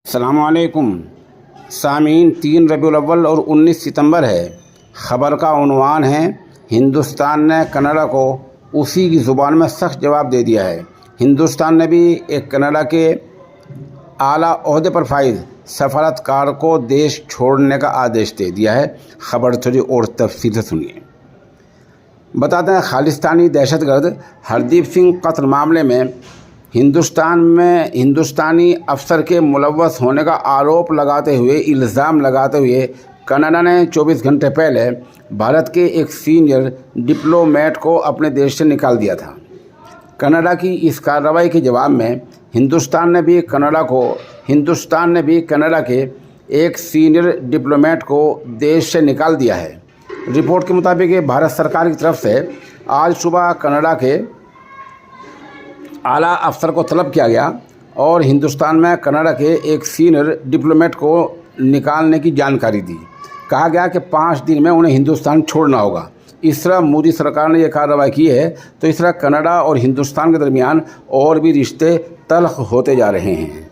अस्सलामुअलैकुम सामीन। 3 रबीउल अव्वल और 19 सितंबर है। ख़बर का उन्वान है, हिंदुस्तान ने कनाडा को उसी की ज़ुबान में सख्त जवाब दे दिया है। हिंदुस्तान ने भी एक कनाडा के आला ओहदे पर फाइज सफारतकार को देश छोड़ने का आदेश दे दिया है। ख़बर थोड़ी और तफसील से सुनिए। बताते हैं, खालिस्तानी दहशतगर्द हरदीप सिंह कत्ल मामले में हिंदुस्तानी अफसर के मुलव्वस होने का आरोप लगाते हुए इल्ज़ाम लगाते हुए कनाडा ने 24 घंटे पहले भारत के एक सीनियर डिप्लोमेट को अपने देश से निकाल दिया था। कनाडा की इस कार्रवाई के जवाब में हिंदुस्तान ने भी कनाडा के एक सीनियर डिप्लोमेट को देश से निकाल दिया है। रिपोर्ट के मुताबिक भारत सरकार की तरफ से आज सुबह कनाडा के आला अफसर को तलब किया गया और हिंदुस्तान में कनाडा के एक सीनियर डिप्लोमेट को निकालने की जानकारी दी। कहा गया कि 5 दिन में उन्हें हिंदुस्तान छोड़ना होगा। इस तरह मोदी सरकार ने यह कार्रवाई की है, तो इस तरह कनाडा और हिंदुस्तान के दरमियान और भी रिश्ते तल्ख होते जा रहे हैं।